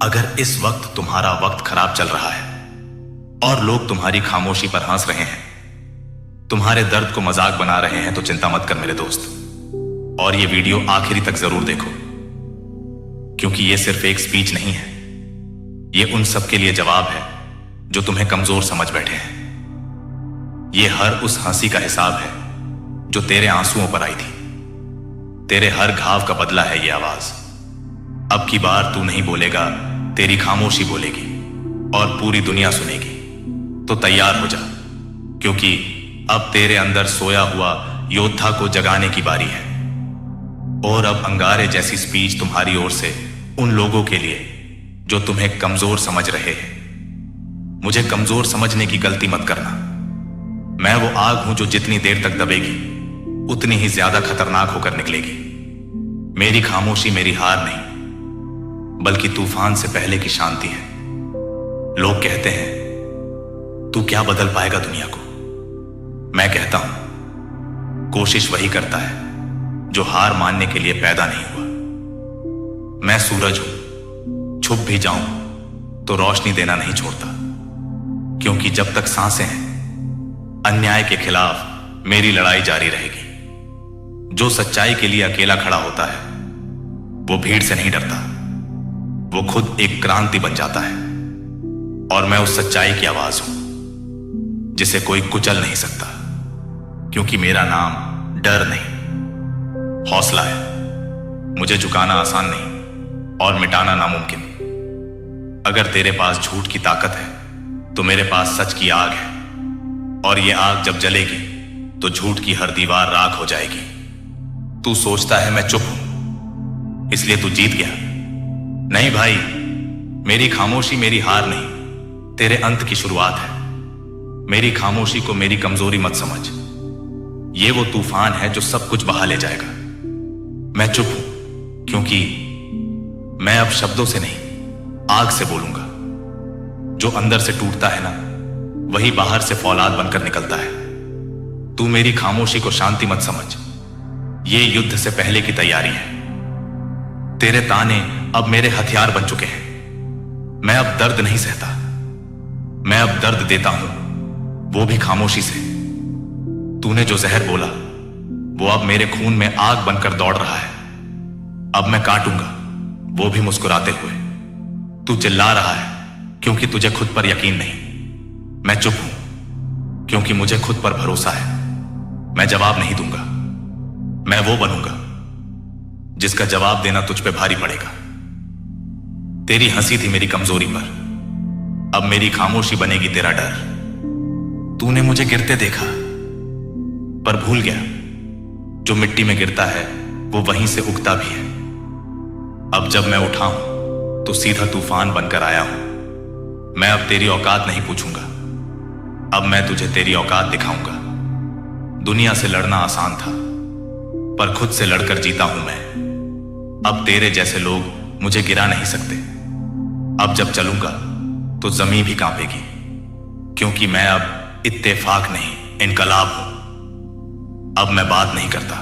अगर इस वक्त तुम्हारा वक्त खराब चल रहा है और लोग तुम्हारी खामोशी पर हंस रहे हैं, तुम्हारे दर्द को मजाक बना रहे हैं, तो चिंता मत कर मेरे दोस्त, और ये वीडियो आखिरी तक जरूर देखो, क्योंकि ये सिर्फ एक स्पीच नहीं है, ये उन सब के लिए जवाब है जो तुम्हें कमजोर समझ बैठे हैं। ये हर उस हंसी का हिसाब है जो तेरे आंसुओं पर आई थी। तेरे हर घाव का बदला है ये आवाज। अब की बार तू नहीं बोलेगा, तेरी खामोशी बोलेगी और पूरी दुनिया सुनेगी। तो तैयार हो जा, क्योंकि अब तेरे अंदर सोया हुआ योद्धा को जगाने की बारी है। और अब अंगारे जैसी स्पीच तुम्हारी ओर से उन लोगों के लिए जो तुम्हें कमजोर समझ रहे हैं। मुझे कमजोर समझने की गलती मत करना। मैं वो आग हूं जो जितनी देर तक दबेगी उतनी ही ज्यादा खतरनाक होकर निकलेगी। मेरी खामोशी मेरी हार नहीं, बल्कि तूफान से पहले की शांति है। लोग कहते हैं तू क्या बदल पाएगा दुनिया को। मैं कहता हूं कोशिश वही करता है जो हार मानने के लिए पैदा नहीं हुआ। मैं सूरज हूं, छुप भी जाऊं तो रोशनी देना नहीं छोड़ता, क्योंकि जब तक सांसें हैं अन्याय के खिलाफ मेरी लड़ाई जारी रहेगी। जो सच्चाई के लिए अकेला खड़ा होता है वो भीड़ से नहीं डरता, वो खुद एक क्रांति बन जाता है। और मैं उस सच्चाई की आवाज हूं जिसे कोई कुचल नहीं सकता, क्योंकि मेरा नाम डर नहीं हौसला है। मुझे झुकाना आसान नहीं और मिटाना नामुमकिन। अगर तेरे पास झूठ की ताकत है तो मेरे पास सच की आग है, और ये आग जब जलेगी तो झूठ की हर दीवार राख हो जाएगी। तू सोचता है मैं चुप हूं इसलिए तू जीत गया। नहीं भाई, मेरी खामोशी मेरी हार नहीं, तेरे अंत की शुरुआत है। मेरी खामोशी को मेरी कमजोरी मत समझ। ये वो तूफान है जो सब कुछ बहा ले जाएगा। मैं चुप हूं क्योंकि मैं अब शब्दों से नहीं आग से बोलूंगा। जो अंदर से टूटता है ना, वही बाहर से फौलाद बनकर निकलता है। तू मेरी खामोशी को शांति मत समझ, ये युद्ध से पहले की तैयारी है। तेरे ताने अब मेरे हथियार बन चुके हैं। मैं अब दर्द नहीं सहता, मैं अब दर्द देता हूं, वो भी खामोशी से। तूने जो जहर बोला वो अब मेरे खून में आग बनकर दौड़ रहा है। अब मैं काटूंगा, वो भी मुस्कुराते हुए। तू चिल्ला रहा है क्योंकि तुझे खुद पर यकीन नहीं। मैं चुप हूं क्योंकि मुझे खुद पर भरोसा है। मैं जवाब नहीं दूंगा, मैं वो बनूंगा जिसका जवाब देना तुझ पे भारी पड़ेगा। तेरी हंसी थी मेरी कमजोरी पर, अब मेरी खामोशी बनेगी तेरा डर। तूने मुझे गिरते देखा पर भूल गया, जो मिट्टी में गिरता है वो वहीं से उगता भी है। अब जब मैं उठा हूं तो सीधा तूफान बनकर आया हूं। मैं अब तेरी औकात नहीं पूछूंगा, अब मैं तुझे तेरी औकात दिखाऊंगा। दुनिया से लड़ना आसान था, पर खुद से लड़कर जीता हूं मैं। अब तेरे जैसे लोग मुझे गिरा नहीं सकते। अब जब चलूंगा तो जमीन भी कांपेगी, क्योंकि मैं अब इत्तेफाक नहीं इनकलाब हूं। अब मैं बात नहीं करता,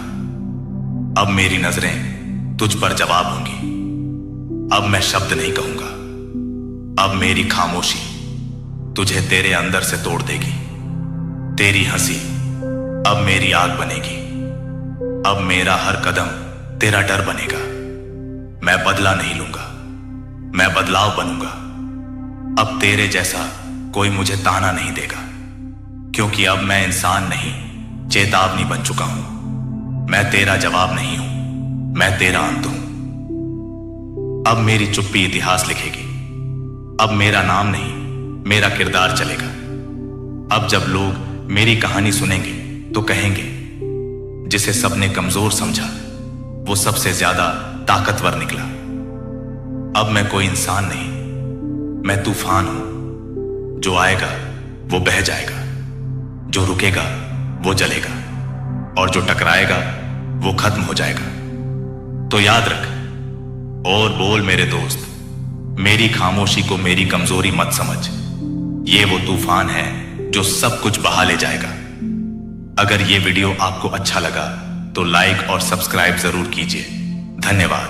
अब मेरी नजरें तुझ पर जवाब होंगी। अब मैं शब्द नहीं कहूंगा, अब मेरी खामोशी तुझे तेरे अंदर से तोड़ देगी। तेरी हंसी अब मेरी आग बनेगी। अब मेरा हर कदम तेरा डर बनेगा। मैं बदला नहीं लूंगा, मैं बदलाव बनूंगा। अब तेरे जैसा कोई मुझे ताना नहीं देगा, क्योंकि अब मैं इंसान नहीं चेतावनी बन चुका हूं। मैं तेरा जवाब नहीं हूं, मैं तेरा अंत हूं। अब मेरी चुप्पी इतिहास लिखेगी। अब मेरा नाम नहीं मेरा किरदार चलेगा। अब जब लोग मेरी कहानी सुनेंगे तो कहेंगे, जिसे सबने कमजोर समझा वो सबसे ज्यादा ताकतवर निकला। अब मैं कोई इंसान नहीं, मैं तूफान हूं। जो आएगा वो बह जाएगा, जो रुकेगा वो जलेगा, और जो टकराएगा वो खत्म हो जाएगा। तो याद रख और बोल मेरे दोस्त, मेरी खामोशी को मेरी कमजोरी मत समझ। ये वो तूफान है जो सब कुछ बहा ले जाएगा। अगर ये वीडियो आपको अच्छा लगा तो लाइक और सब्सक्राइब जरूर कीजिए। धन्यवाद।